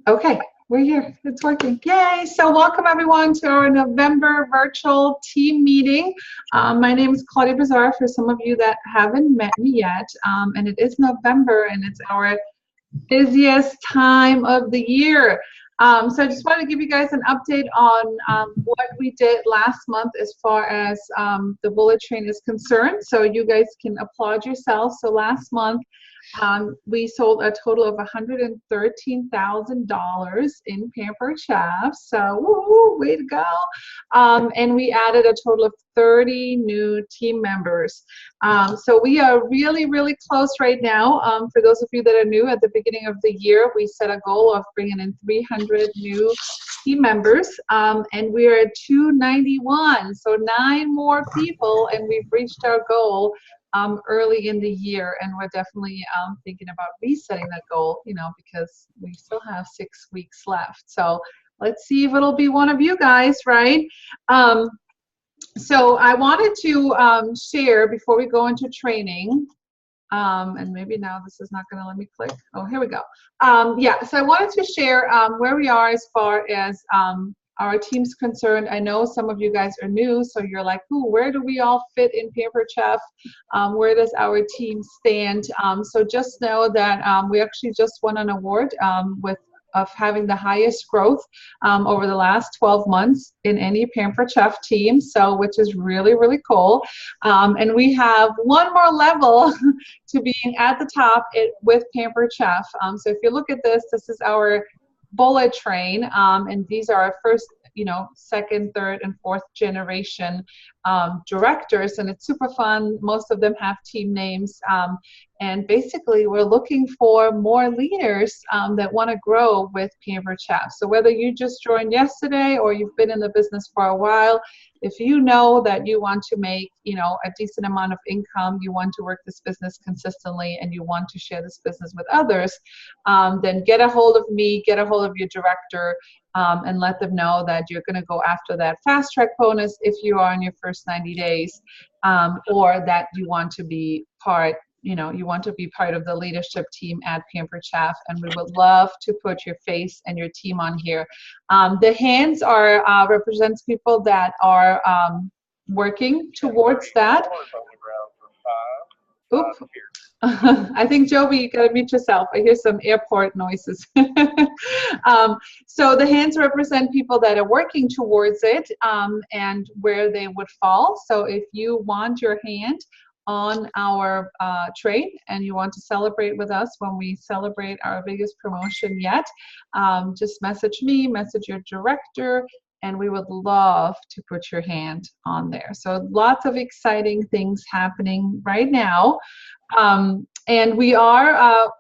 Okay, we're here. It's working. Yay! So welcome everyone to our November virtual team meeting. My name is Claudia Bazaar for some of you that haven't met me yet. And it is November and it's our busiest time of the year. So I just wanted to give you guys an update on what we did last month as far as the bullet train is concerned. So you guys can applaud yourselves. So last month, we sold a total of $113,000 in Pamper Chefs. So, woo, way to go. And we added a total of 30 new team members. So we are really, really close right now. For those of you that are new, at the beginning of the year, we set a goal of bringing in 300 new team members, and we are at 291. So 9 more people, and we've reached our goal early in the year, and we're definitely thinking about resetting that goal, because we still have 6 weeks left. So let's see if it'll be one of you guys, right? So I wanted to share before we go into training, and maybe now this is not going to let me click. Oh, here we go. Yeah, so I wanted to share where we are as far as our team's concerned. I know some of you guys are new, so you're like, ooh, where do we all fit in Pamper Chef? Where does our team stand? So just know that we actually just won an award of having the highest growth over the last 12 months in any Pamper Chef team, so which is really, really cool. And we have one more level to being at the top with Pamper Chef. So if you look at this, this is our bullet train, and these are our first, second, third, and fourth generation directors, and it's super fun. Most of them have team names, and basically we're looking for more leaders that want to grow with Pamper Chef. So whether you just joined yesterday or you've been in the business for a while, if you know that you want to make, a decent amount of income, you want to work this business consistently, and you want to share this business with others, then get a hold of me, get a hold of your director, and let them know that you're going to go after that fast track bonus if you are in your first 90 days, or that you want to be part of the leadership team at Pamper Chef, and we would love to put your face and your team on here. The hands are represents people that are working towards that. Oop. I think, Joby, you gotta mute yourself. I hear some airport noises. So the hands represent people that are working towards it, and where they would fall. So if you want your hand on our trade and you want to celebrate with us when we celebrate our biggest promotion yet, just message me, message your director, and we would love to put your hand on there. So lots of exciting things happening right now. And we are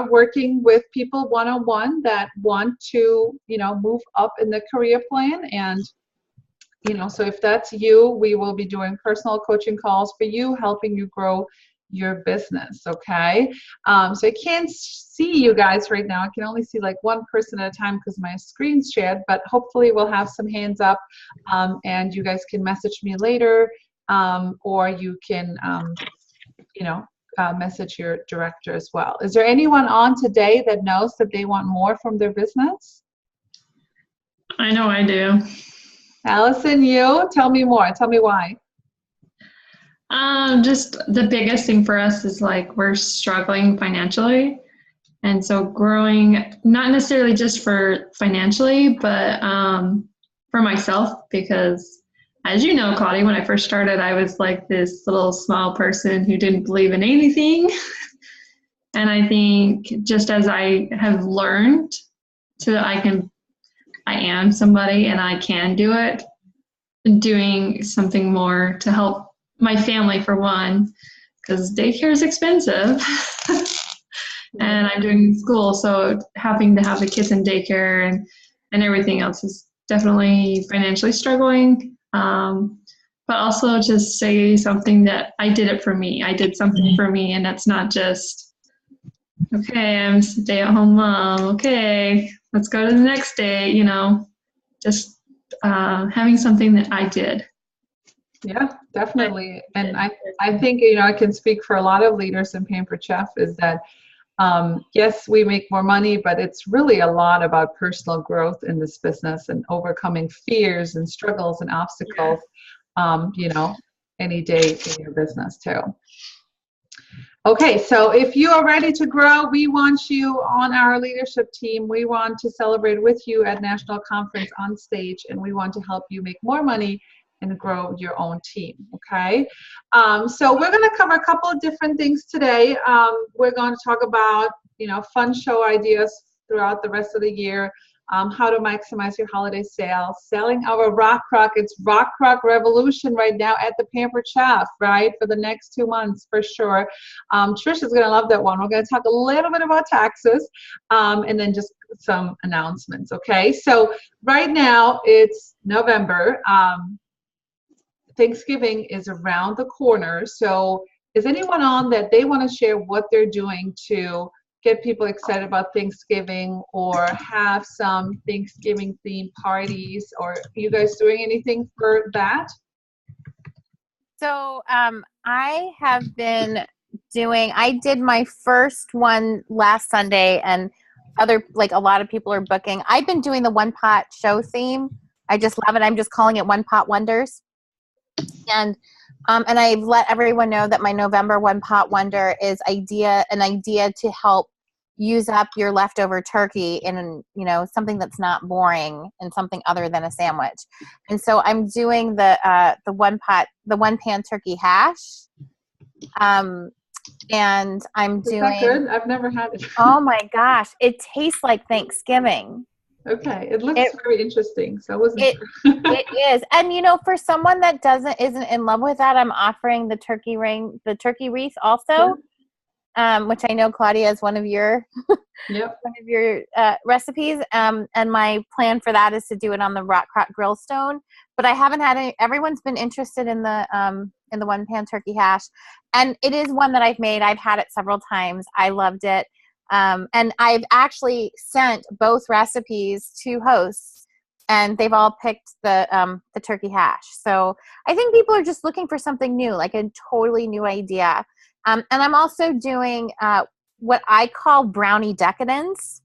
working with people one-on-one that want to, move up in the career plan. And, so if that's you, we will be doing personal coaching calls for you, helping you grow your business, okay? So I can't see you guys right now. I can only see like one person at a time because my screen's shared, but hopefully we'll have some hands up, and you guys can message me later, or you can, message your director as well. Is there anyone on today that knows that they want more from their business? I know I do. Allison, you? Tell me more. Tell me why. Just the biggest thing for us is like we're struggling financially. And so growing, not necessarily just for financially, but for myself, because as you know, Claudia, when I first started, I was like this little small person who didn't believe in anything. And I think just as I have learned I am somebody and I can do it, doing something more to help my family for one, because daycare is expensive. And I'm doing school, so having to have the kids in daycare and everything else is definitely financially struggling. But also just say something that I did it for me. I did something for me, and that's not just, okay, I'm a stay-at-home mom. Okay, let's go to the next day, just having something that I did. Yeah, definitely. And I think, I can speak for a lot of leaders in Pamper Chef is that Yes, we make more money, but it's really a lot about personal growth in this business and overcoming fears and struggles and obstacles, you know, any day in your business too. Okay, so if you are ready to grow, we want you on our leadership team. We want to celebrate with you at National Conference on stage, and we want to help you make more money and grow your own team, okay? So we're gonna cover a couple of different things today. We're going to talk about, you know, fun show ideas throughout the rest of the year, how to maximize your holiday sales, selling our Rock Crock. It's Rock Crock Revolution right now at the Pampered Chef, right, for the next 2 months for sure. Trish is gonna love that one. We're gonna talk a little bit about taxes, and then just some announcements, okay? So right now it's November. Thanksgiving is around the corner. So is anyone on that they want to share what they're doing to get people excited about Thanksgiving or have some Thanksgiving themed parties? Or are you guys doing anything for that? So I have been I did my first one last Sunday, and a lot of people are booking. I've been doing the one pot show theme. I just love it. I'm just calling it One Pot Wonders. And I've let everyone know that my November One Pot Wonder is an idea to help use up your leftover turkey in, you know, something that's not boring and something other than a sandwich. And so I'm doing the one pan turkey hash. And I'm doing. Is that good? I've never had it. Oh my gosh, it tastes like Thanksgiving. Okay, it looks very interesting. So I wasn't sure. It is. And you know, for someone that isn't in love with that, I'm offering the turkey wreath also, which I know Claudia is one of your recipes. And my plan for that is to do it on the Rock Crock Grill Stone. But I haven't had everyone's been interested in the one pan turkey hash, and it is one that I've made. I've had it several times. I loved it. And I've actually sent both recipes to hosts, and they've all picked the turkey hash. So I think people are just looking for something new, like a totally new idea. And I'm also doing what I call brownie decadence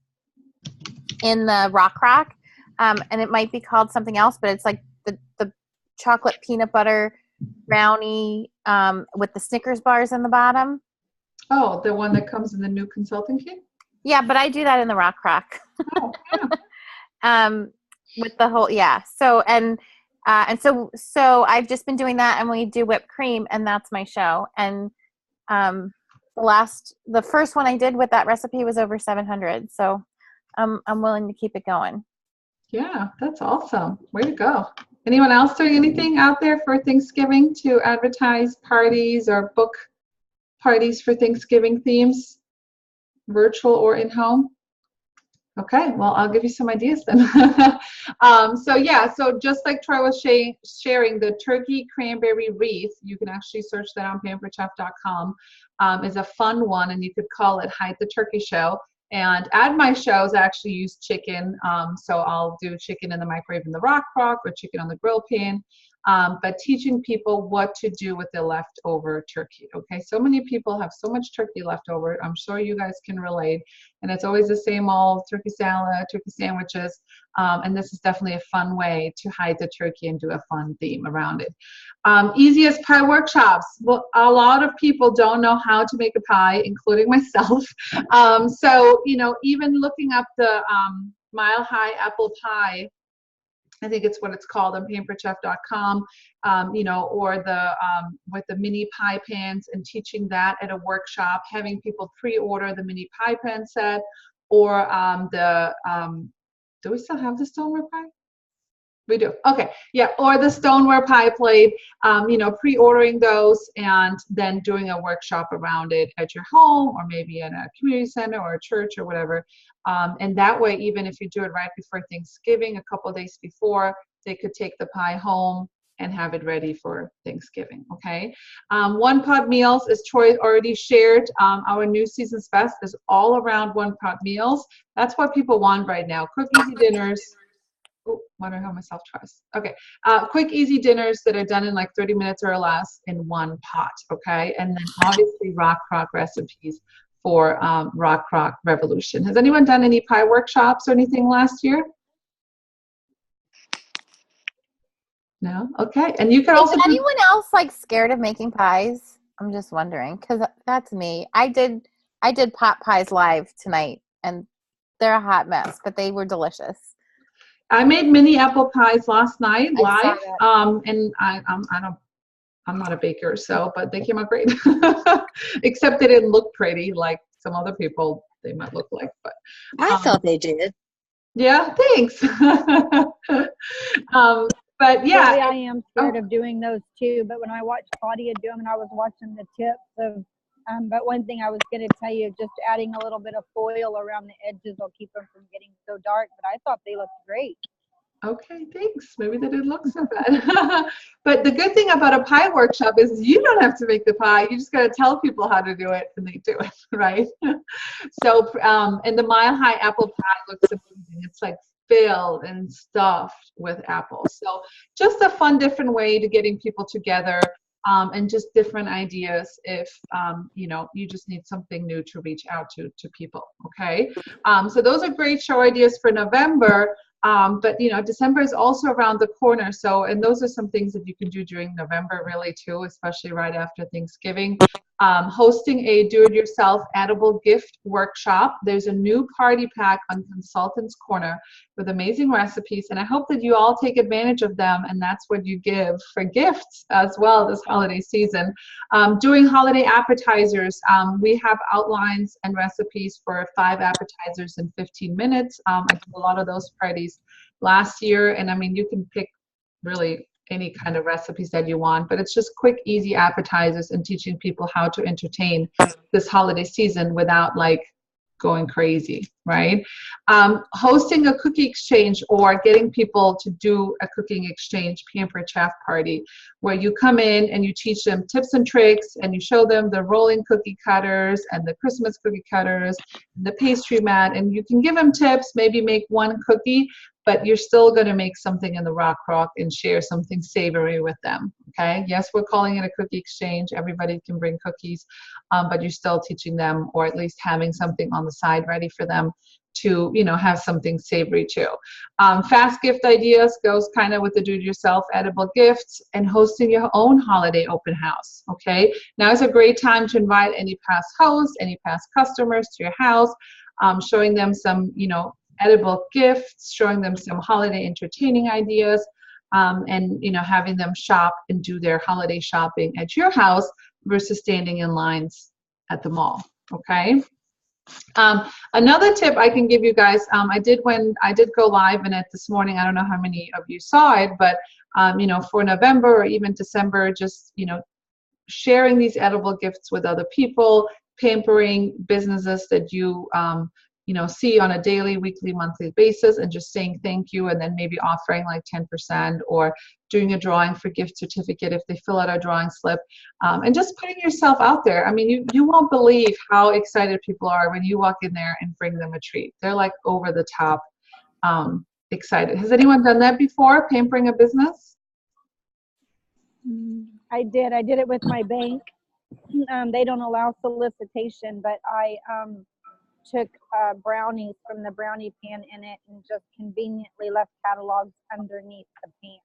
in the Rock Crock. And it might be called something else, but it's like the chocolate peanut butter brownie with the Snickers bars in the bottom. Oh, the one that comes in the new consulting kit? Yeah, but I do that in the Rock Crock. Oh, yeah. With the whole, yeah. So, so I've just been doing that, and we do whipped cream, and that's my show. And the first one I did with that recipe was over 700. So I'm willing to keep it going. Yeah, that's awesome. Way to go. Anyone else doing anything out there for Thanksgiving to advertise parties or book parties for Thanksgiving themes, virtual or in-home? Okay, well, I'll give you some ideas then. So just like Troy was sharing, the turkey cranberry wreath, you can actually search that on pamperedchef.com, is a fun one, and you could call it Hide the Turkey Show. And at my shows, I actually use chicken. So I'll do chicken in the microwave in the Rock Crock or chicken on the grill pan. But teaching people what to do with the leftover turkey. Okay, so many people have so much turkey left over. I'm sure you guys can relate. And it's always the same old turkey salad, turkey sandwiches. And this is definitely a fun way to hide the turkey and do a fun theme around it. Easiest pie workshops. Well, a lot of people don't know how to make a pie, including myself. So, you know, even looking up the Mile High Apple Pie, I think it's what it's called on pamperedchef.com, you know, or the with the mini pie pans, and teaching that at a workshop, having people pre-order the mini pie pan set, or do we still have the stoneware pie? We do. Okay. Yeah. Or the stoneware pie plate, you know, pre-ordering those and then doing a workshop around it at your home, or maybe in a community center or a church or whatever. And that way, even if you do it right before Thanksgiving, a couple of days before, they could take the pie home and have it ready for Thanksgiving. Okay. One pot meals, as Troy already shared, our new season's best is all around one pot meals. That's what people want right now. Quick, easy dinners. Oh, wonder how myself twice. Okay. Quick, easy dinners that are done in like 30 minutes or less in one pot. Okay. And then obviously Rock Crock recipes for Rock Revolution. Has anyone done any pie workshops or anything last year? No? Okay. And you can also Is anyone else like scared of making pies? I'm just wondering, because that's me. I did pot pies live tonight, and they're a hot mess, but they were delicious. I made mini apple pies last night I saw live, that. and I'm not a baker, so, but they came out great. Except they didn't look pretty like some other people they might look like, but I thought they did. yeah, thanks. But yeah. Really, I am scared of doing those too. But when I watched Claudia do them, and I was watching the tips of, but one thing I was going to tell you, just adding a little bit of foil around the edges will keep them from getting so dark. But I thought they looked great. Okay, thanks. Maybe they didn't look so bad. But the good thing about a pie workshop is you don't have to make the pie. You just got to tell people how to do it, and they do it, right? So, and the Mile High apple pie looks amazing. It's like filled and stuffed with apples. So just a fun, different way to getting people together, and just different ideas if, you just need something new to reach out to people, okay? So those are great show ideas for November. But December is also around the corner. So, and those are some things that you can do during November really too, especially right after Thanksgiving. Hosting a do-it-yourself edible gift workshop. There's a new party pack on Consultants Corner with amazing recipes, and I hope that you all take advantage of them, and that's what you give for gifts as well this holiday season. Doing holiday appetizers, we have outlines and recipes for 5 appetizers in 15 minutes. I did a lot of those parties last year, and I mean, you can pick really any kind of recipes that you want, but it's just quick, easy appetizers and teaching people how to entertain this holiday season without like going crazy, right? Hosting a cookie exchange or getting people to do a cooking exchange pamper chef party where you come in and you teach them tips and tricks and you show them the rolling cookie cutters and the Christmas cookie cutters and the pastry mat, and you can give them tips, maybe make one cookie, but you're still going to make something in the Rock and share something savory with them, okay? Yes, we're calling it a cookie exchange. Everybody can bring cookies, but you're still teaching them, or at least having something on the side ready for them to, have something savory too. Fast gift ideas goes kind of with the do-it-yourself edible gifts, and hosting your own holiday open house, okay? Now is a great time to invite any past hosts, any past customers to your house, showing them some, edible gifts, showing them some holiday entertaining ideas, and having them shop and do their holiday shopping at your house versus standing in lines at the mall, okay? Another tip I can give you guys, I did go live in it this morning. I don't know how many of you saw it, but for November or even December, just sharing these edible gifts with other people, pampering businesses that you see on a daily, weekly, monthly basis, and just saying thank you, and then maybe offering like 10% or doing a drawing for gift certificate if they fill out a drawing slip, and just putting yourself out there. I mean, you won't believe how excited people are when you walk in there and bring them a treat. They're like over the top excited. Has anyone done that before, pampering a business? I did it with my bank. They don't allow solicitation, but I took brownies from the brownie pan in it and just conveniently left catalogs underneath the pan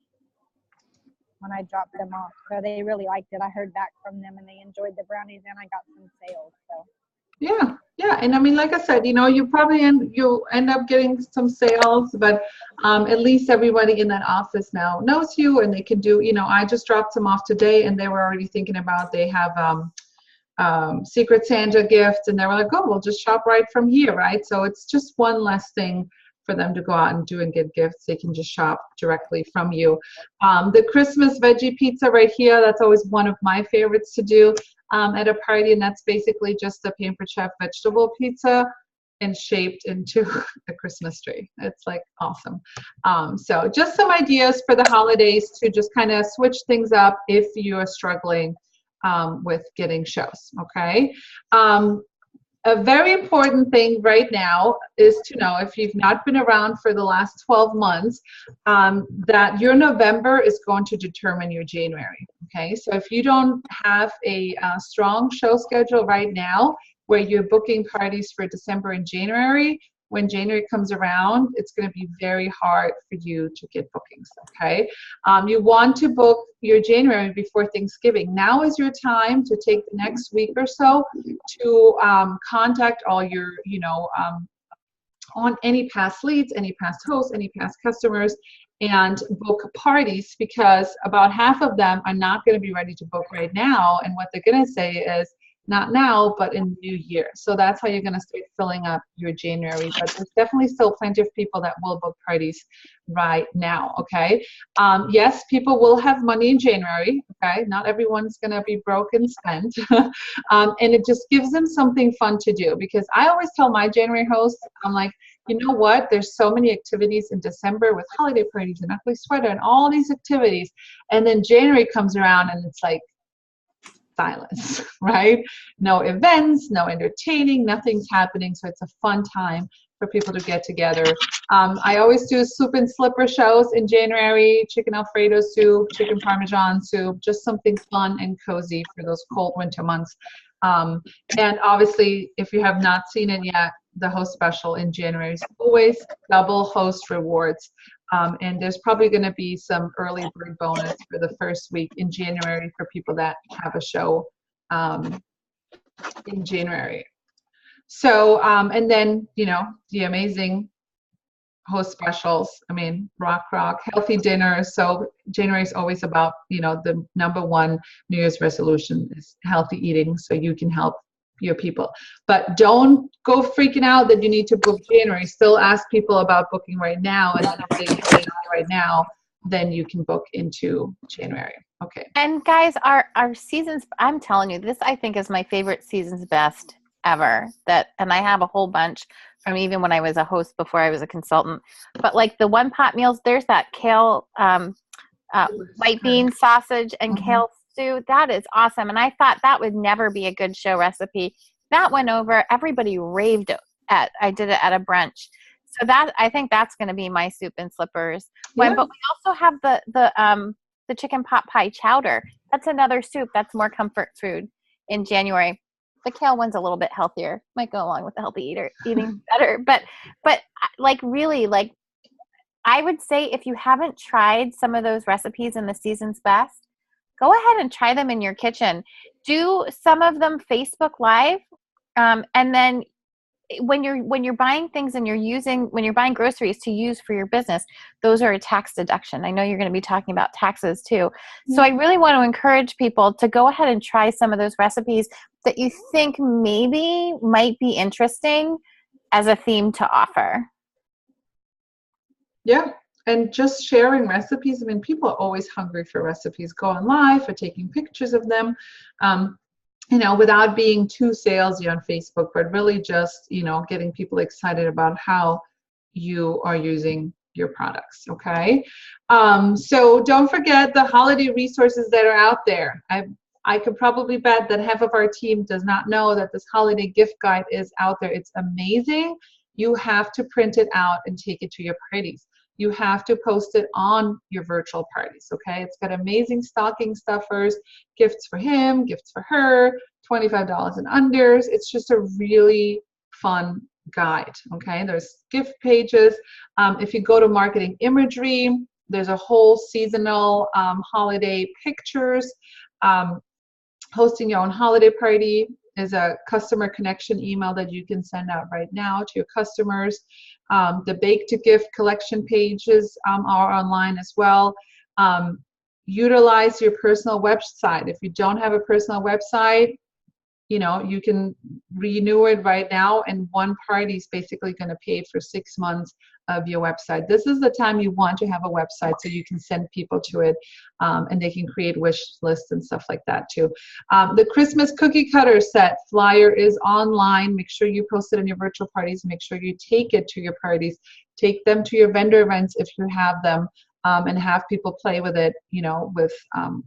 when I dropped them off. So they really liked it. I heard back from them and they enjoyed the brownies, and I got some sales. So yeah, and I mean, like I said, you'll end up getting some sales, but at least everybody in that office now knows you, and they can do. I just dropped them off today, and they were already thinking about they have Secret Santa gifts, and they were like, oh, we'll just shop right from here, right? So it's just one less thing for them to go out and do and get gifts. They can just shop directly from you. The Christmas veggie pizza right here, that's always one of my favorites to do at a party, and that's basically just a Pampered Chef vegetable pizza and shaped into a Christmas tree. It's like awesome. So just some ideas for the holidays to just kind of switch things up if you are struggling with getting shows, okay? A very important thing right now is to know, if you've not been around for the last 12 months, that your November is going to determine your January, okay? So if you don't have a strong show schedule right now, where you're booking parties for December and January. When January comes around, it's going to be very hard for you to get bookings, okay? You want to book your January before Thanksgiving. Now is your time to take the next week or so to contact all your, on any past leads, any past hosts, any past customers, and book parties, because about half of them are not going to be ready to book right now. And what they're going to say is, not now, but in the new year. So that's how you're going to start filling up your January. But there's definitely still plenty of people that will book parties right now, okay? Yes, people will have money in January, okay? Not everyone's going to be broke and spent. And it just gives them something fun to do, because I always tell my January hosts, I'm like, you know what? There's so many activities in December with holiday parties and ugly sweater and all these activities. And then January comes around and it's like, silence, right? No events, no entertaining, nothing's happening. So it's a fun time for people to get together. I always do soup and slipper shows in January, chicken Alfredo soup, chicken Parmesan soup, just something fun and cozy for those cold winter months. And obviously, if you have not seen it yet, the host special in January is always double host rewards. And there's probably going to be some early bird bonus for the first week in January for people that have a show in January. So, and then, the amazing host specials. I mean, rock, healthy dinner. So January is always about, the number one New Year's resolution is healthy eating, so you can help your people. But don't go freaking out that you need to book January. Still ask people about booking right now, and then if they can book right now, then you can book into January. Okay. And guys, our seasons, I'm telling you, this I think is my favorite season's best ever. And I have a whole bunch from even when I was a host before I was a consultant. But like the one pot meals, there's that kale, white bean sausage and kale stew. That is awesome. And I thought that would never be a good show recipe. That went over. Everybody raved at. I did it at a brunch. So that, I think that's going to be my soup and slippers. But we also have the chicken pot pie chowder. That's another soup. That's more comfort food in January. The kale one's a little bit healthier. Might go along with the healthy eating better. But like really, like I would say if you haven't tried some of those recipes in the season's best, go ahead and try them in your kitchen. Do some of them Facebook Live, and then when you're buying things and when you're buying groceries to use for your business, those are a tax deduction. I know you're going to be talking about taxes too. So I really want to encourage people to go ahead and try some of those recipes that you think maybe might be interesting as a theme to offer. Yeah. And just sharing recipes. I mean, people are always hungry for recipes. Go on live or taking pictures of them. Without being too salesy on Facebook, but really just, getting people excited about how you are using your products, okay? So don't forget the holiday resources that are out there. I could probably bet that half of our team does not know that this holiday gift guide is out there. It's amazing. You have to print it out and take it to your parties. You have to post it on your virtual parties, okay? It's got amazing stocking stuffers, gifts for him, gifts for her, $25 and unders. It's just a really fun guide, okay? There's gift pages. If you go to marketing imagery, there's a whole seasonal holiday pictures. Hosting your own holiday party is a customer connection email that you can send out right now to your customers. The bake to gift collection pages are online as well. Utilize your personal website. If you don't have a personal website, you can renew it right now, and one party is basically going to pay for 6 months of your website. This is the time you want to have a website so you can send people to it, and they can create wish lists and stuff like that too. The Christmas cookie cutter set flyer is online. Make sure you post it in your virtual parties. Make sure you take it to your parties. Take them to your vendor events if you have them. And have people play with it, with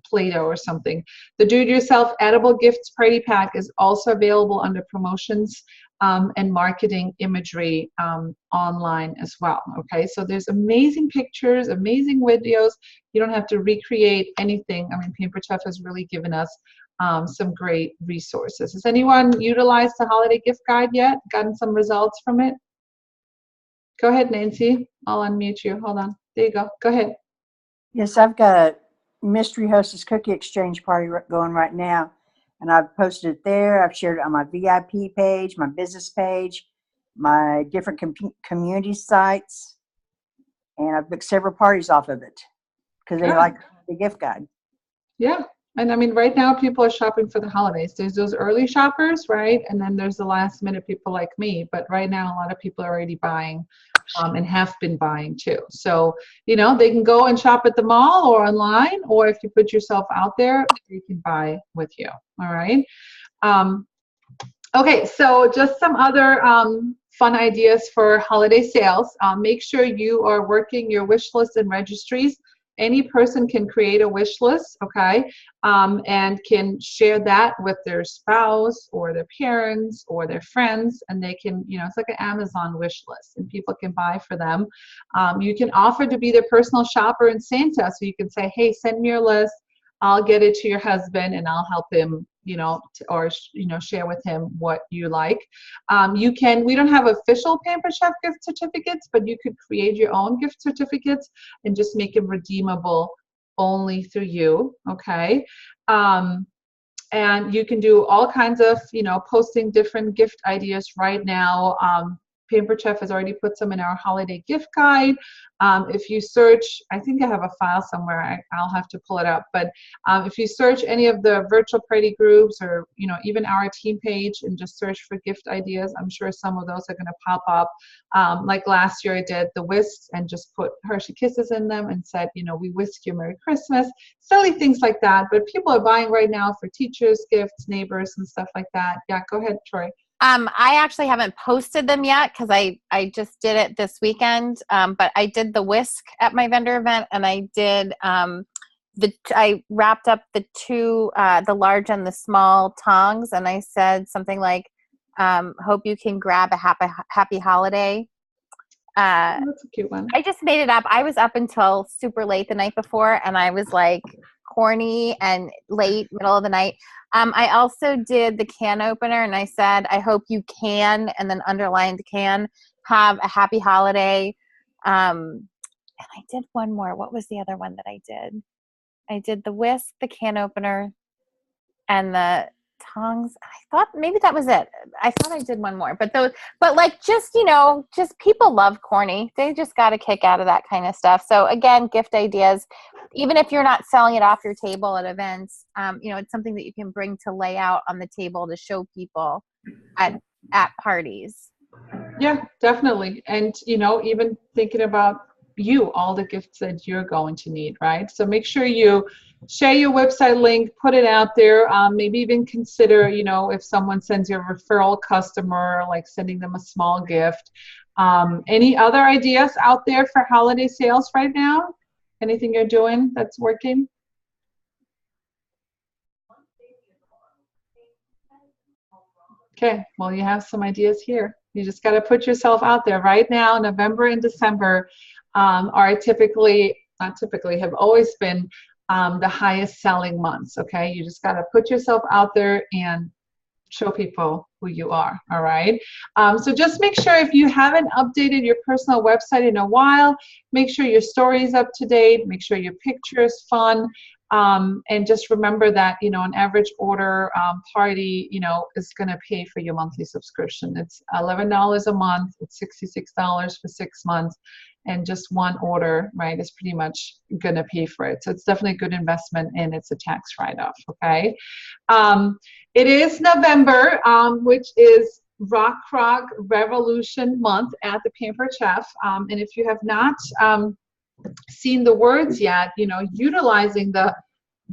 Play-Doh or something. The do-it-yourself edible gifts party pack is also available under promotions and marketing imagery online as well. Okay, so there's amazing pictures, amazing videos. You don't have to recreate anything. I mean, Paper Chef has really given us some great resources. Has anyone utilized the holiday gift guide yet? Gotten some results from it? Go ahead, Nancy. I'll unmute you. Hold on. There you go. Go ahead. Yes, I've got a mystery hostess cookie exchange party going right now, and I've posted it there. I've shared it on my VIP page, my business page, my different community sites, and I've booked several parties off of it because they like the gift guide. Yeah. And I mean, right now people are shopping for the holidays. There's those early shoppers, right? And then there's the last minute people like me. But right now, a lot of people are already buying and have been buying too. So, you know, they can go and shop at the mall or online, or if you put yourself out there, they can buy with you. All right. Okay, so just some other fun ideas for holiday sales. Make sure you are working your wish lists and registries. Any person can create a wish list, okay, and can share that with their spouse or their parents or their friends, and they can, you know, it's like an Amazon wish list, and people can buy for them. You can offer to be their personal shopper in Santa, so you can say, hey, send me your list, I'll get it to your husband, and I'll help him, you know, share with him what you like. We don't have official Pampered Chef gift certificates, but you could create your own gift certificates and just make them redeemable only through you, okay? And you can do all kinds of, you know, posting different gift ideas right now. Pampered Chef has already put some in our holiday gift guide. If you search, I think I have a file somewhere, I'll have to pull it up, but if you search any of the virtual party groups or, you know, even our team page and just search for gift ideas, I'm sure some of those are going to pop up. Like last year I did the whisks and just put Hershey Kisses in them and said, you know, we whisk you Merry Christmas, silly things like that. But people are buying right now for teachers, gifts, neighbors, and stuff like that. Yeah, go ahead, Troy. I actually haven't posted them yet because I just did it this weekend. But I did the whisk at my vendor event, and I did I wrapped up the two, the large and the small tongs, and I said something like, "Hope you can grab a happy holiday." That's a cute one. I just made it up. I was up until super late the night before, and I was like corny and late, middle of the night. I also did the can opener, and I said, I hope you can, and then underlined can, have a happy holiday. And I did one more. What was the other one that I did? I did the whisk, the can opener, and the tongs. I thought maybe that was it. I thought I did one more, but like, just, you know, just people love corny. They just got a kick out of that kind of stuff. So again, gift ideas, even if you're not selling it off your table at events, you know, it's something that you can bring to lay out on the table to show people at parties. Yeah, definitely. And, you know, even thinking about all the gifts that you're going to need, right? So make sure you share your website link, put it out there. Maybe even consider, you know, if someone sends you a referral customer, like sending them a small gift. Any other ideas out there for holiday sales right now? Anything you're doing that's working? Okay, well, you have some ideas here. You just got to put yourself out there. Right now, November and December are have always been the highest selling months, okay? You just got to put yourself out there and show people who you are, all right? So just make sure, if you haven't updated your personal website in a while, make sure your story is up to date, make sure your picture is fun, and just remember that, you know, an average order party, you know, is going to pay for your monthly subscription. It's $11 a month, it's $66 for 6 months, and just one order, right, is pretty much going to pay for it. So it's definitely a good investment, and it's a tax write-off, okay? It is November, which is Rock Revolution month at the Pampered Chef. And if you have not seen the words yet, you know, utilizing the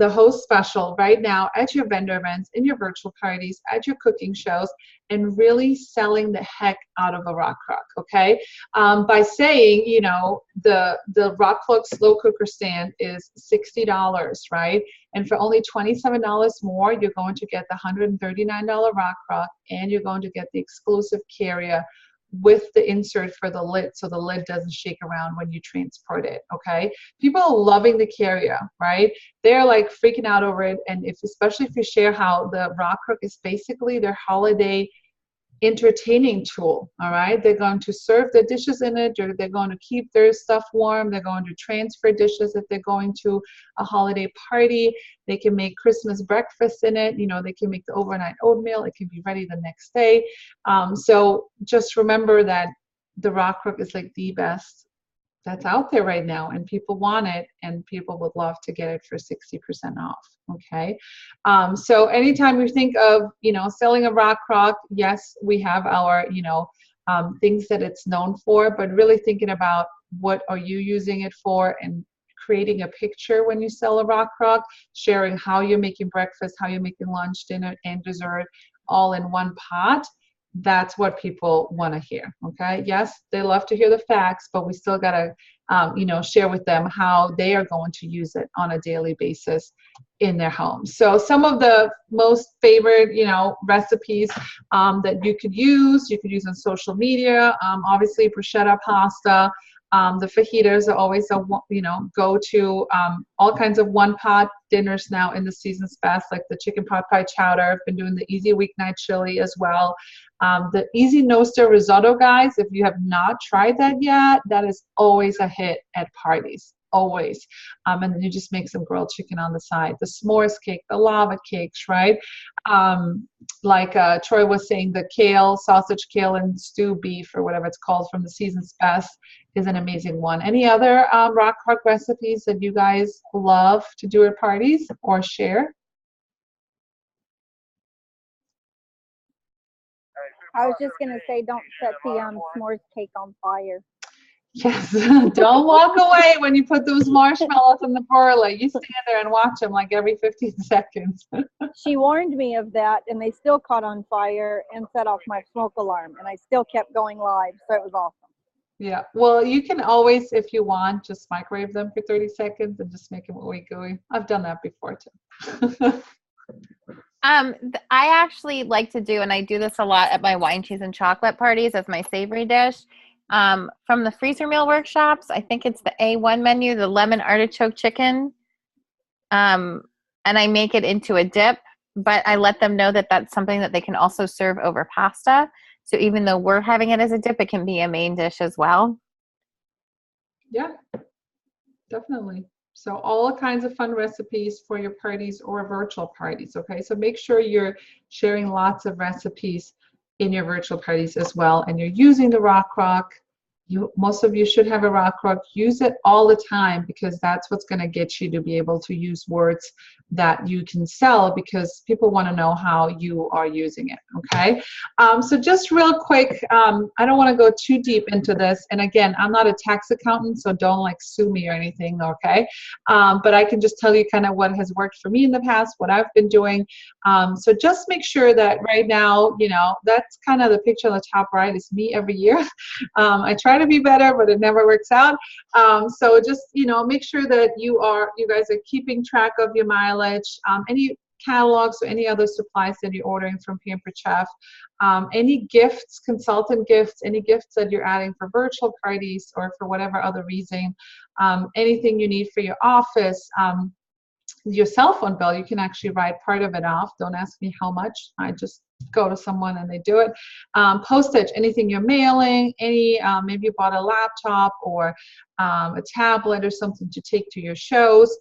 host special right now at your vendor events, in your virtual parties, at your cooking shows, and really selling the heck out of a rock crock, okay? By saying, you know, the rock crock slow cooker stand is $60, right? And for only $27 more, you're going to get the $139 rock crock, and you're going to get the exclusive carrier with the insert for the lid, so the lid doesn't shake around when you transport it, okay? People are loving the carrier, right? They're like freaking out over it, and especially if you share how the rock crook is basically their holiday entertaining tool. All right, they're going to serve the dishes in it, or they're going to keep their stuff warm, they're going to transfer dishes if they're going to a holiday party, they can make Christmas breakfast in it, you know, they can make the overnight oatmeal, it can be ready the next day. So just remember that the rock crook is like the best that's out there right now, and people want it, and people would love to get it for 60% off. Okay, so anytime you think of, you know, selling a rock crock, yes, we have our, you know, things that it's known for, but really thinking about what are you using it for, and creating a picture when you sell a rock crock, sharing how you're making breakfast, how you're making lunch, dinner, and dessert all in one pot. That's what people want to hear. Okay, yes, they love to hear the facts, but we still got to you know, share with them how they are going to use it on a daily basis in their homes. So some of the most favorite, you know, recipes that you could use on social media, obviously bruschetta pasta. The fajitas are always a, you know, go to. All kinds of one pot dinners now in the season's best, like the chicken pot pie chowder. I've been doing the easy weeknight chili as well. The easy no-stir risotto, guys, if you have not tried that yet, that is always a hit at parties, always. And then you just make some grilled chicken on the side. The s'mores cake, the lava cakes, right? Like Troy was saying, the kale, sausage, kale, and stew beef, or whatever it's called, from the season's best is an amazing one. Any other rock crock recipes that you guys love to do at parties or share? I was just gonna say, don't set the s'mores cake on fire. Yes, don't walk away when you put those marshmallows in the broiler. You stand there and watch them like every 15 seconds. She warned me of that, and they still caught on fire and set off my smoke alarm, and I still kept going live, so it was awesome. Yeah, well, you can always, if you want, just microwave them for 30 seconds and just make them gooey. I've done that before too. I actually like to do, and I do this a lot at my wine, cheese, and chocolate parties as my savory dish. From the freezer meal workshops, I think it's the A1 menu, the lemon artichoke chicken. And I make it into a dip, but I let them know that that's something that they can also serve over pasta. So even though we're having it as a dip, it can be a main dish as well. Yeah, definitely. So all kinds of fun recipes for your parties or virtual parties, okay? So make sure you're sharing lots of recipes in your virtual parties as well, and you're using the rock crock. Most of you should have a rock crock. Use it all the time, because that's what's going to get you to be able to use words that you can sell, because people want to know how you are using it, okay? So just real quick, I don't want to go too deep into this, and again, I'm not a tax accountant, so don't like sue me or anything, okay? But I can just tell you kind of what has worked for me in the past, what I've been doing. So just make sure that right now, you know, that's kind of the picture on the top right is me every year. I try to be better, but it never works out. So just, you know, make sure that you guys are keeping track of your mileage, any catalogs or any other supplies that you're ordering from Pampered Chef, any gifts, consultant gifts, any gifts that you're adding for virtual parties or for whatever other reason, anything you need for your office. Your cell phone bill, you can actually write part of it off. Don't ask me how much. I just go to someone and they do it. Postage, anything you're mailing, maybe you bought a laptop or a tablet or something to take to your shows.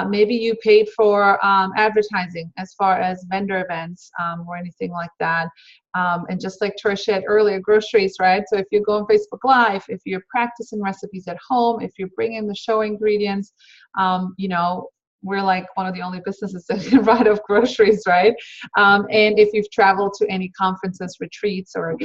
Maybe you paid for advertising as far as vendor events or anything like that. And just like Troy said earlier, groceries, right? So if you go on Facebook Live, if you're practicing recipes at home, if you're bringing the show ingredients, you know, we're like one of the only businesses that can write off groceries, right? And if you've traveled to any conferences, retreats, or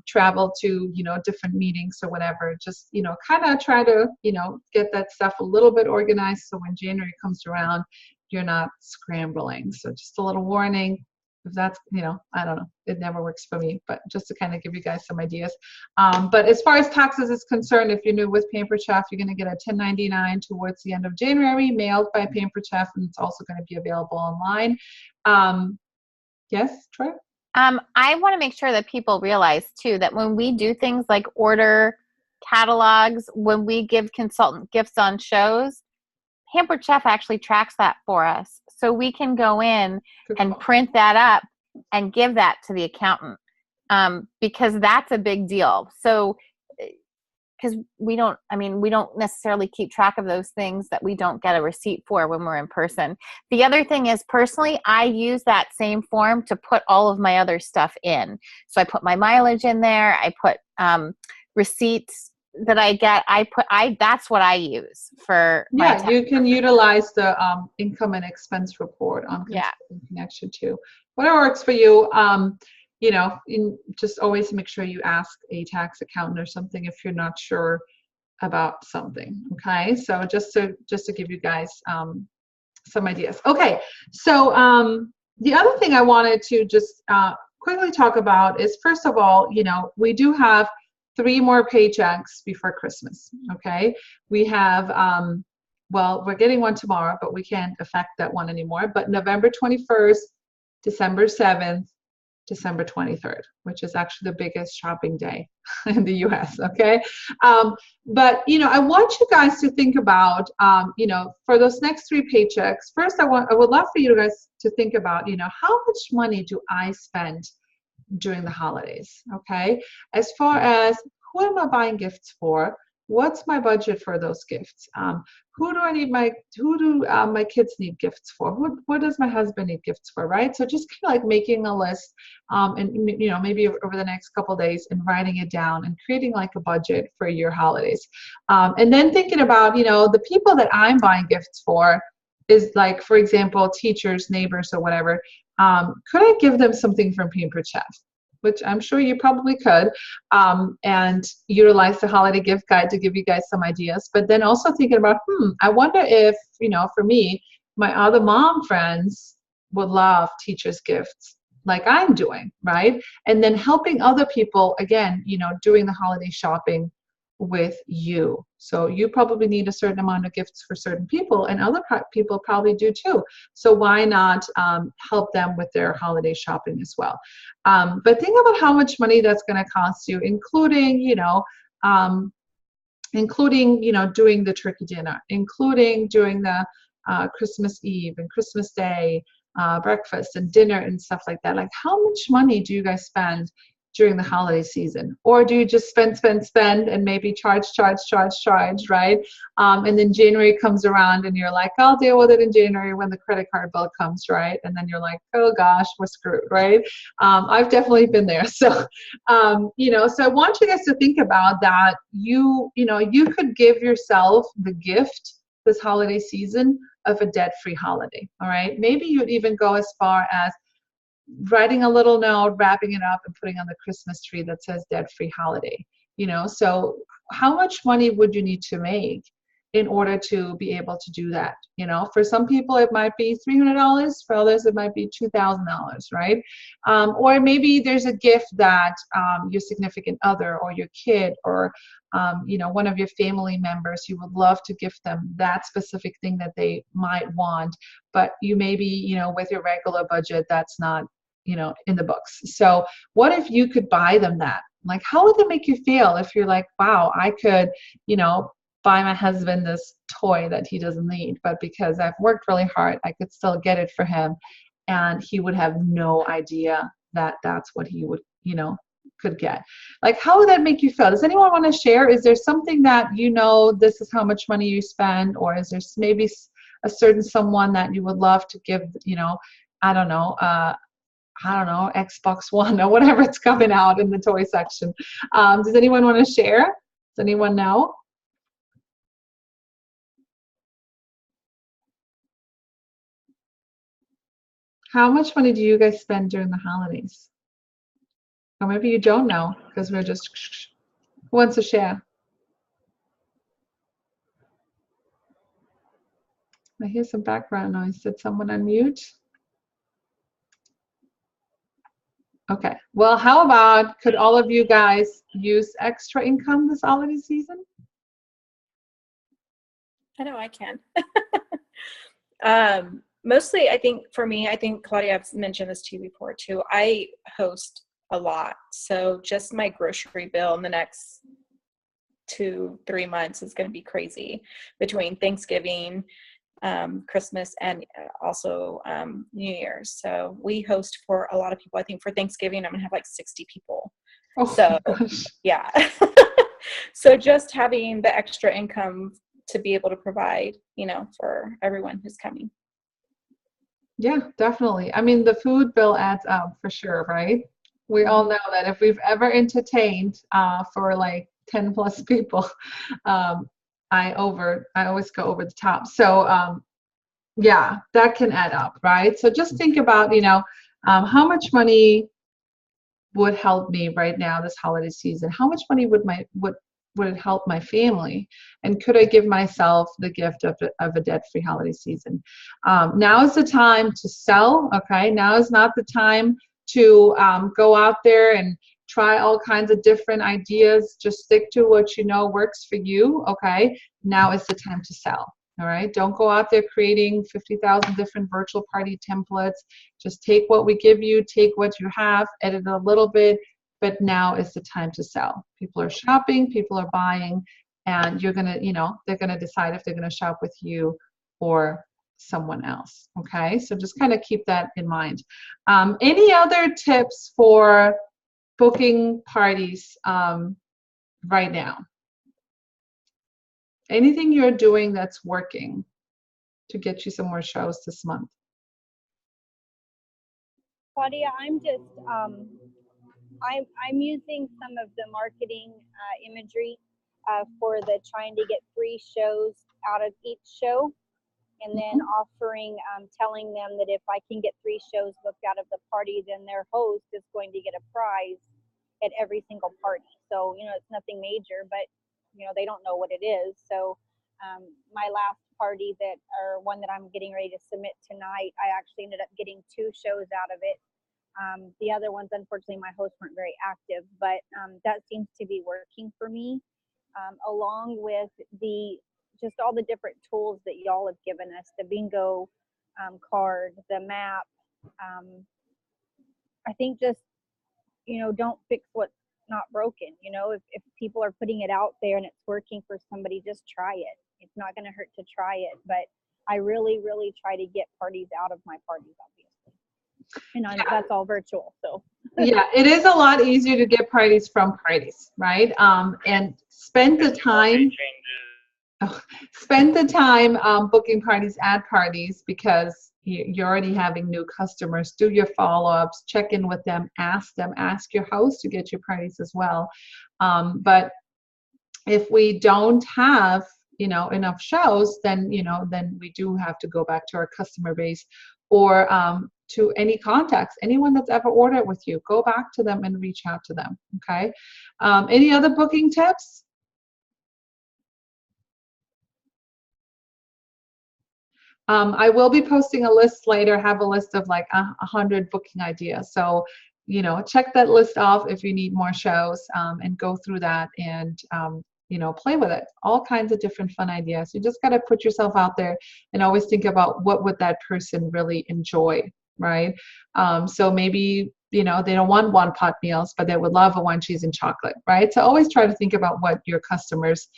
traveled to, you know, different meetings or whatever, just, you know, kind of try to, you know, get that stuff a little bit organized so when January comes around, you're not scrambling. So just a little warning. If that's, you know, I don't know, it never works for me, but just to kind of give you guys some ideas. But as far as taxes is concerned, if you're new with Pampered Chef, you're going to get a 1099 towards the end of January, mailed by Pampered Chef, and it's also going to be available online. Yes, Troy? I want to make sure that people realize too that when we do things like order catalogs, when we give consultant gifts on shows, Pampered Chef actually tracks that for us. So we can go in and print that up and give that to the accountant, because that's a big deal. So because we don't necessarily keep track of those things that we don't get a receipt for when we're in person. The other thing is, personally, I use that same form to put all of my other stuff in. So I put my mileage in there. I put receipts that I get. That's what I use for my Yeah, you can utilize the income and expense report on Yeah. Connection too. Whatever works for you. You know, just always make sure you ask a tax accountant or something if you're not sure about something. Okay, so just to give you guys some ideas. Okay, so the other thing I wanted to just quickly talk about is, first of all, you know, we do have 3 more paychecks before Christmas. Okay, we have well, we're getting one tomorrow, but we can't affect that one anymore. But November 21st, December 7th, December 23rd, which is actually the biggest shopping day in the US, okay? But, you know, I want you guys to think about, you know, for those next 3 paychecks, first I would love for you guys to think about, you know, how much money do I spend during the holidays, okay? As far as who am I buying gifts for? What's my budget for those gifts? Who do my kids need gifts for? What does my husband need gifts for, right? So just kind of like making a list, and you know, maybe over the next couple of days, and writing it down and creating like a budget for your holidays. And then thinking about, you know, the people that I'm buying gifts for is like, for example, teachers, neighbors, or whatever. Could I give them something from Pampered Chef? Which I'm sure you probably could, and utilize the holiday gift guide to give you guys some ideas. But then also thinking about, I wonder if, you know, for me, my other mom friends would love teachers' gifts like I'm doing, right? And then helping other people, again, you know, doing the holiday shopping with you. So you probably need a certain amount of gifts for certain people, and other people probably do too. So why not help them with their holiday shopping as well? But think about how much money that's going to cost you, including, you know, doing the turkey dinner, including doing the Christmas Eve and Christmas Day breakfast and dinner and stuff like that. Like, how much money do you guys spend during the holiday season? Or do you just spend and maybe charge, right? And then January comes around and you're like, I'll deal with it in January when the credit card bill comes, right? And then you're like, oh gosh, we're screwed, right? I've definitely been there. So, you know, so I want you guys to think about that. You know, you could give yourself the gift this holiday season of a debt-free holiday, all right? Maybe you'd even go as far as writing a little note, wrapping it up, and putting on the Christmas tree that says debt-free holiday. You know, so how much money would you need to make in order to be able to do that? You know, for some people it might be $300, for others it might be $2,000, right? Or maybe there's a gift that your significant other or your kid or you know, one of your family members, you would love to gift them that specific thing that they might want, but you maybe, you know, with your regular budget, that's not, you know, in the books. So what if you could buy them that? Like, how would that make you feel if you're like, wow, I could, you know, buy my husband this toy that he doesn't need, but because I've worked really hard, I could still get it for him, and he would have no idea that that's what he would, you know, could get. Like, how would that make you feel? Does anyone want to share? Is there something that, you know, this is how much money you spend, or is there maybe a certain someone that you would love to give, you know, I don't know, Xbox One or whatever it's coming out in the toy section. Does anyone want to share? Does anyone know? How much money do you guys spend during the holidays? Or maybe you don't know because we're just, who wants to share? I hear some background noise. Did someone unmute? Okay. Well, how about, could all of you guys use extra income this holiday season? I know I can. Mostly, I think for me, I think Claudia, I've mentioned this to you before too. I host a lot. So just my grocery bill in the next 2-3 months is going to be crazy between Thanksgiving, Christmas, and also New Year's. So we host for a lot of people. I think for Thanksgiving, I'm going to have like 60 people. Oh, So gosh. yeah. So just having the extra income to be able to provide, for everyone who's coming. Yeah, definitely. I mean, the food bill adds up for sure, right? We all know that if we've ever entertained for like 10 plus people, I always go over the top. So yeah, that can add up, right? So just think about, how much money would help me right now this holiday season? How much money would it help my family? And could I give myself the gift of a debt-free holiday season? Now is the time to sell, okay? Now is not the time to go out there and try all kinds of different ideas. Just stick to what you know works for you, okay? Now is the time to sell, all right? Don't go out there creating 50,000 different virtual party templates. Just take what we give you, take what you have, edit it a little bit, but now is the time to sell. People are shopping, people are buying, and you're gonna, they're gonna decide if they're gonna shop with you or someone else, okay? So just kind of keep that in mind. Any other tips for booking parties right now? Anything you're doing that's working to get you some more shows this month? Claudia, I'm just I'm using some of the marketing imagery for the trying to get 3 shows out of each show, and then offering, telling them that if I can get 3 shows booked out of the party, then their host is going to get a prize at every single party. So, it's nothing major, but, they don't know what it is. So my last party or one that I'm getting ready to submit tonight, I actually ended up getting 2 shows out of it. The other ones, unfortunately, my hosts weren't very active, but that seems to be working for me, along with just all the different tools that y'all have given us, the bingo card, the map. I think just, don't fix what's not broken. If people are putting it out there and it's working for somebody, just try it. It's not going to hurt to try it. But I really, really try to get parties out of my parties, obviously. And that's all virtual. So yeah, it is a lot easier to get parties from parties, right? And spend the time booking parties at parties, because you're already having new customers. Do your follow-ups, check in with them, ask your host to get your parties as well. But if we don't have enough shows, then we do have to go back to our customer base, or to any contacts, anyone that's ever ordered with you. Go back to them and reach out to them, okay? Any other booking tips? I will be posting a list later, have a list of like 100 booking ideas. So, check that list off if you need more shows, and go through that and, play with it. All kinds of different fun ideas. You just got to put yourself out there and always think about what would that person really enjoy, right? So maybe, they don't want one pot meals, but they would love a 1 cheese and chocolate, right? So always try to think about what your customers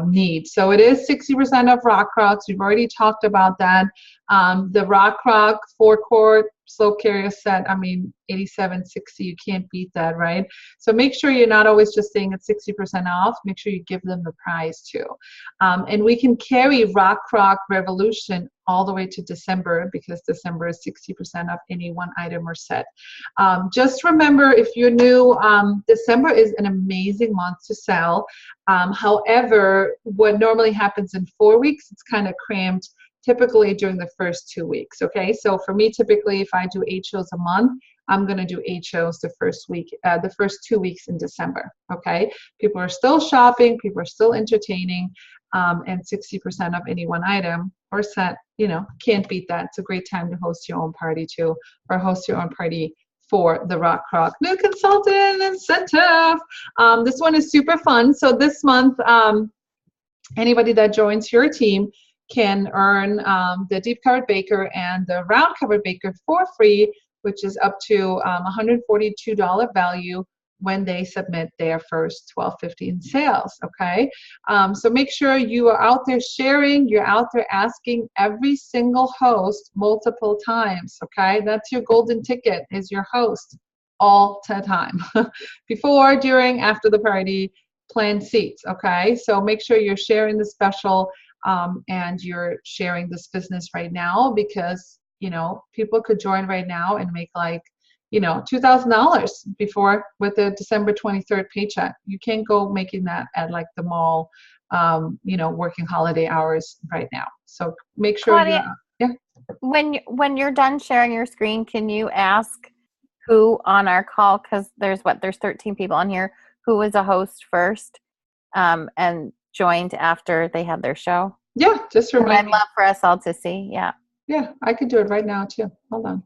need. So it is 60% of Rock Rocks. We've already talked about that. The Rock 4-quart slow carrier set, $87.60. You can't beat that, right? So make sure you're not always just saying it's 60% off. Make sure you give them the prize too. And we can carry Rock Revolution all the way to December, because December is 60% off any one item or set. Just remember, if you're new, December is an amazing month to sell. However, what normally happens in 4 weeks, it's kind of crammed typically during the first 2 weeks, okay? So for me, typically, if I do 8 shows a month, I'm gonna do 8 shows the first 2 weeks in December, okay? People are still shopping, people are still entertaining, and 60% of any one item or set, can't beat that. It's a great time to host your own party too, or host your own party for the Rock New Consultant Incentive. This one is super fun. So this month, anybody that joins your team can earn the deep covered baker and the round covered baker for free, which is up to $142 value when they submit their first $12.50 in sales. Okay, so make sure you are out there sharing, you're out there asking every single host multiple times. Okay, that's your golden ticket, is your host all the time. Before, during, after the party, plan seats. Okay, so make sure you're sharing the special and you're sharing this business right now, because people could join right now and make like $2,000 before with the December 23rd paycheck. You can't go making that at like the mall, working holiday hours right now. So make sure Claudia, yeah. When you're done sharing your screen, can you ask who on our call, because there's 13 people on here, who was a host first and joined after they had their show? Yeah, just remind I'd me. love for us all to see. Yeah, I could do it right now too. Hold on.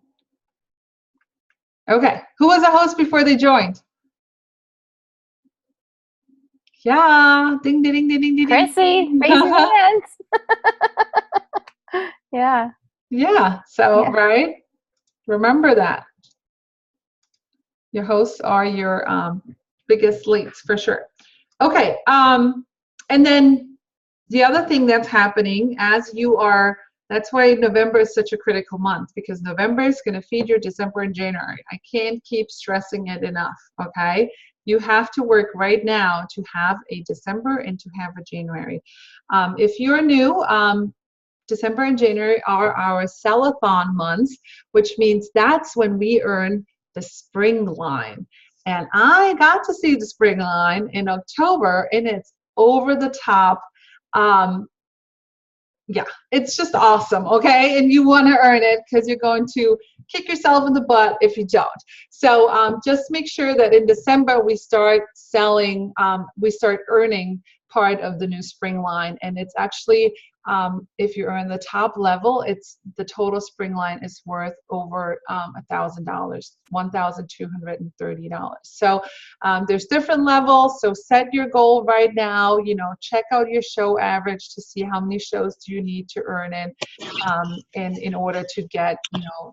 Okay, who was a host before they joined? Yeah, ding, ding, ding, ding, ding, ding. Chrissy, raise your hands. Yeah. Yeah, so, Yeah. right? Remember that. Your hosts are your biggest leads for sure. Okay, and then the other thing that's happening as you are, that's why November is such a critical month, because November is going to feed your December and January. I can't keep stressing it enough, okay? You have to work right now to have a December and to have a January. If you're new, December and January are our sell-a-thon months, which means that's when we earn the spring line. And I got to see the spring line in October, and it's over the top. Yeah, it's just awesome, okay? And you want to earn it, because you're going to kick yourself in the butt if you don't. So just make sure that in December we start selling, we start earning part of the new spring line. And it's actually, if you're in the top level, it's the total spring line is worth over $1,000, $1,230. So there's different levels. So set your goal right now. Check out your show average to see how many shows do you need to earn it, in order to get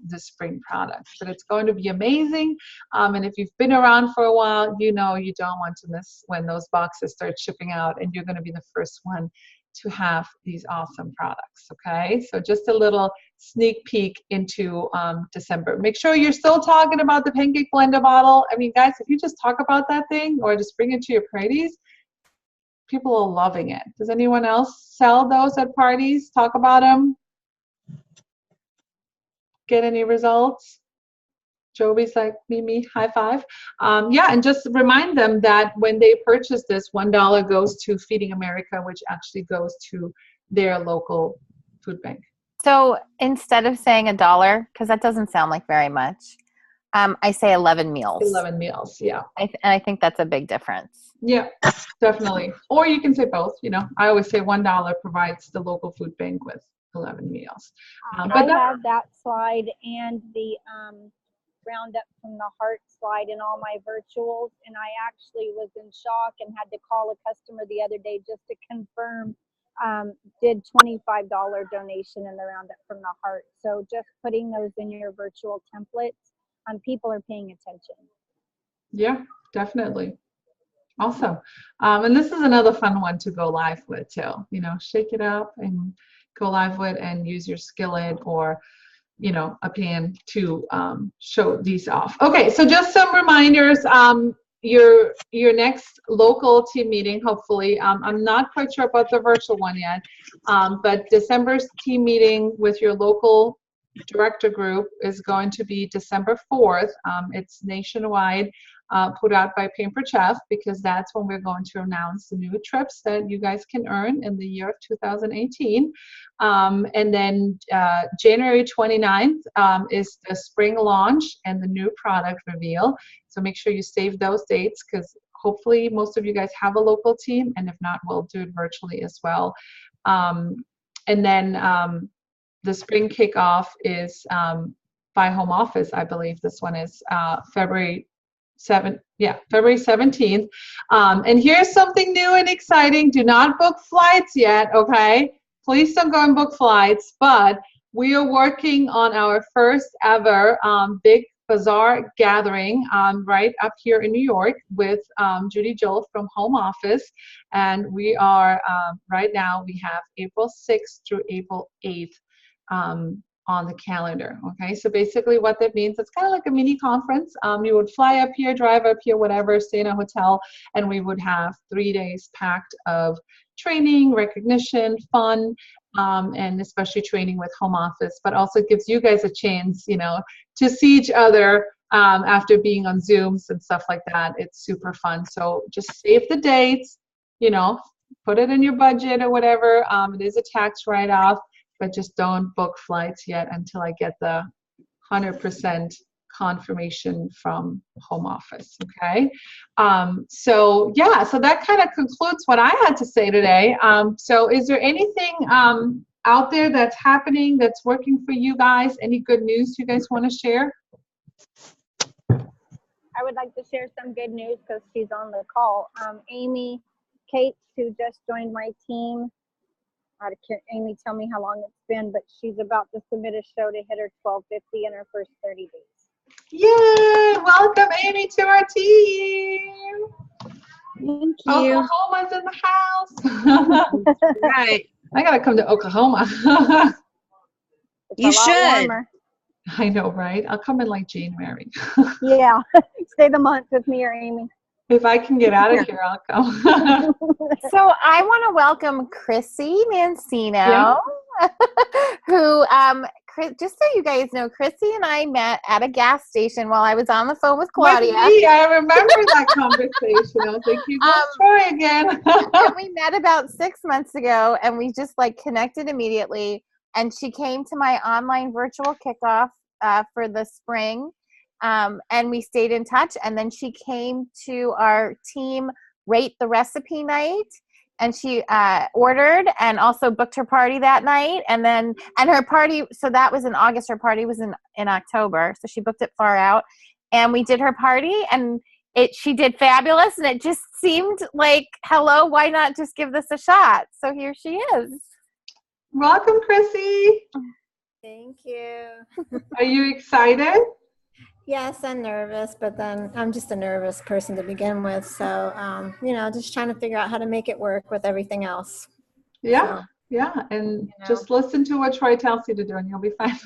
the spring product. But it's going to be amazing. And if you've been around for a while, you don't want to miss when those boxes start shipping out, and you're going to be the first one to have these awesome products. Okay, so just a little sneak peek into December. Make sure you're still talking about the Pancake blender bottle. I mean, guys, if you just talk about that thing or just bring it to your parties, people are loving it. Does anyone else sell those at parties? Talk about them. Get any results? Joey's like, me, high five. Yeah, and just remind them that when they purchase this, $1 goes to Feeding America, which actually goes to their local food bank. So instead of saying $1, because that doesn't sound like very much, I say 11 meals. 11 meals, yeah. And I think that's a big difference. Yeah, definitely. Or you can say both. I always say $1 provides the local food bank with 11 meals. I have that slide and the Roundup from the Heart slide in all my virtuals, and I actually was in shock and had to call a customer the other day just to confirm did $25 donation in the Roundup from the Heart. So just putting those in your virtual templates, people are paying attention. Yeah, definitely. Awesome. And this is another fun one to go live with too. Shake it up and go live with, and use your skillet or a pan to show these off. Okay, so just some reminders. Your next local team meeting, hopefully. I'm not quite sure about the virtual one yet, but December's team meeting with your local director group is going to be December 4th. It's nationwide, put out by Pampered Chef, because that's when we're going to announce the new trips that you guys can earn in the year of 2018. And then January 29th is the spring launch and the new product reveal. So make sure you save those dates, because hopefully most of you guys have a local team, and if not, we'll do it virtually as well. And then the spring kickoff is by home office, I believe this one is February 17th. And here's something new and exciting. Do not book flights yet, okay? please don't go and book flights, but we are working on our first ever big Bazaar gathering right up here in New York with Judy Joel from Home Office. And we are, right now, we have April 6th through April 8th on the calendar. Okay, so basically what that means, it's kind of like a mini conference. You would fly up here, drive up here, whatever, stay in a hotel, and we would have 3 days packed of training, recognition, fun, and especially training with Home Office, but also gives you guys a chance, to see each other after being on Zooms and stuff like that. It's super fun. So just save the dates, put it in your budget or whatever. It is a tax write-off, but just don't book flights yet until I get the 100% confirmation from Home Office. Okay. So that kind of concludes what I had to say today. So is there anything out there that's happening, that's working for you guys? Any good news you guys want to share? I would like to share some good news because she's on the call. Amy Cates, who just joined my team. Amy, tell me how long it's been, but she's about to submit a show to hit her 1250 in her first 30 days. Yay! Welcome, Amy, to our team. Thank you. Oklahoma's in the house. Right. I gotta come to Oklahoma. It's You a lot should. warmer. I know, right? I'll come in like January. Yeah, stay the month with me or Amy. If I can get out of here, I'll come. So I want to welcome Chrissy Mancino, who, just so you guys know, Chrissy and I met at a gas station while I was on the phone with Claudia. With me, I remember that conversation. I was like, you go Troy again. And we met about 6 months ago, and we just connected immediately. And she came to my online virtual kickoff for the spring. And we stayed in touch, and then she came to our team Rate the Recipe night, and she ordered and also booked her party that night, and her party, so that was in August, her party was in October, so she booked it far out, and we did her party, and she did fabulous, and it just seemed like, hello, why not just give this a shot? So here she is. Welcome, Chrissy. Thank you. Are you excited? Yes, I'm nervous, but then I'm just a nervous person to begin with. So, just trying to figure out how to make it work with everything else. Yeah, and just listen to what Troy tells you to do, and you'll be fine.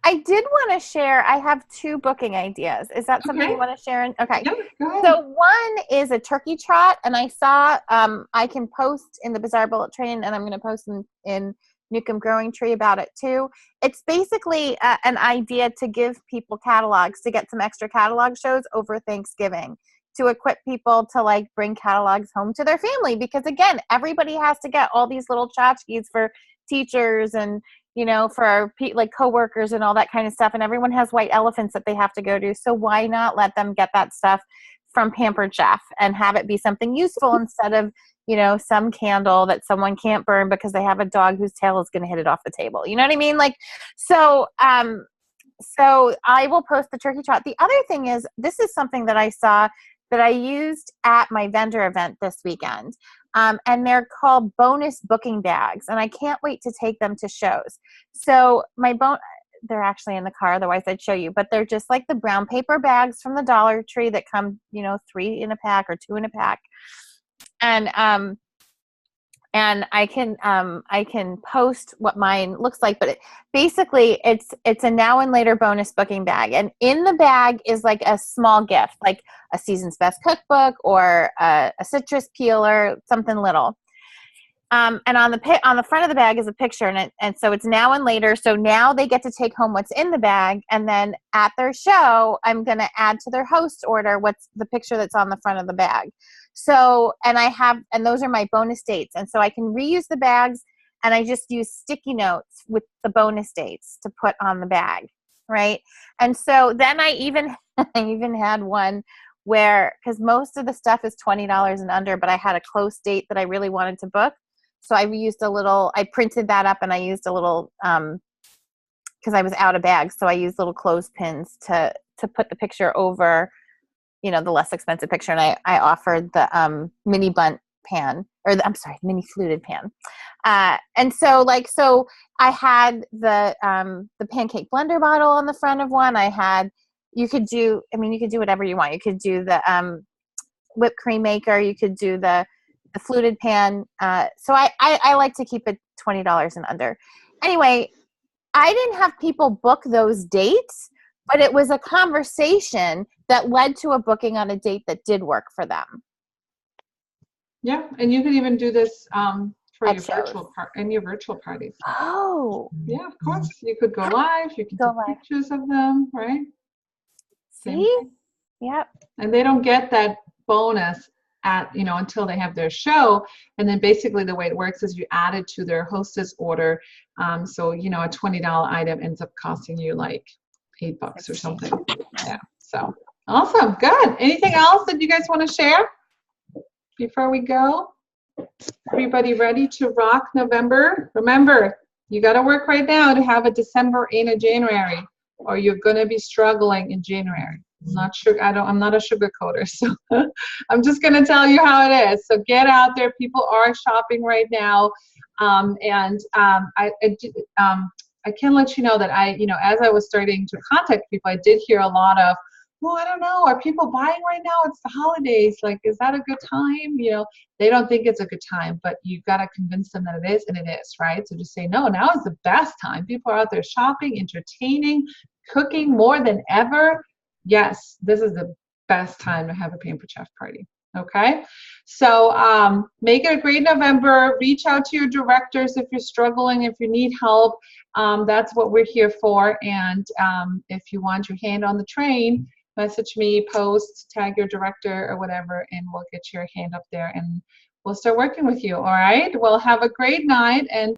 I did want to share, I have 2 booking ideas. Is that something you want to share? Okay. Yeah, go ahead. So one is a turkey trot, and I saw I can post in the Bazaar Bullet Train, and I'm going to post in Newcomb Growing Tree about it too. It's basically an idea to give people catalogs, to get some extra catalog shows over Thanksgiving, to equip people to bring catalogs home to their family, because again, everybody has to get all these little tchotchkes for teachers and for our coworkers and all that kind of stuff, and everyone has white elephants that they have to go to, so why not let them get that stuff from Pampered Chef and have it be something useful instead of some candle that someone can't burn because they have a dog whose tail is going to hit it off the table. You know what I mean? So I will post the turkey trot. The other thing is, this is something that I saw that I used at my vendor event this weekend. And they're called bonus booking bags. And I can't wait to take them to shows. So they're actually in the car, otherwise I'd show you, but they're just like the brown paper bags from the Dollar Tree that come, 3 in a pack or 2 in a pack. And I can post what mine looks like, but basically it's a now and later bonus booking bag, and in the bag is a small gift, like a Season's Best cookbook or a citrus peeler, something little. And on the front of the bag is a picture, and so it's now and later. So now they get to take home what's in the bag, and then at their show, I'm going to add to their host order what's the picture that's on the front of the bag. So, and those are my bonus dates, and so I can reuse the bags, and I just use sticky notes with the bonus dates to put on the bag, right? And so then I even had one where, because most of the stuff is $20 and under, but I had a close date that I really wanted to book. So I printed that up, and I used a little, because I was out of bags. So I used little clothespins to put the picture over, the less expensive picture. And I offered the mini bundt pan, or I'm sorry, mini fluted pan. And so I had the pancake blender bottle on the front of one. You could do whatever you want. You could do the whipped cream maker. You could do the fluted pan. So I like to keep it $20 and under. Anyway, I didn't have people book those dates, but it was a conversation that led to a booking on a date that did work for them. Yeah, and you can even do this for At your shows. your virtual parties. Oh. Yeah, of course. You could go live. You can Go take live. pictures of them, right? Same See? thing. Yep. And they don't get that bonus until they have their show. And then basically the way it works is you add it to their hostess order. So a $20 item ends up costing you like $8 or something. Yeah. So awesome. Good. Anything else that you guys want to share before we go? Everybody ready to rock November? Remember, you got to work right now to have a December and a January, or you're going to be struggling in January. I'm not a sugar coater, so I'm just going to tell you how it is. So get out there. People are shopping right now. I can let you know that as I was starting to contact people, I did hear a lot of, well, I don't know, are people buying right now? It's the holidays. Like, is that a good time? They don't think it's a good time, but you've got to convince them that it is, and it is, right? So just say, no, now is the best time. People are out there shopping, entertaining, cooking more than ever. Yes, this is the best time to have a Pampered Chef party. Okay, so make it a great November. Reach out to your directors if you're struggling, if you need help. That's what we're here for. And if you want your hand on the train, message me, post, tag your director or whatever, and we'll get your hand up there and we'll start working with you. All right. Well, have a great night. And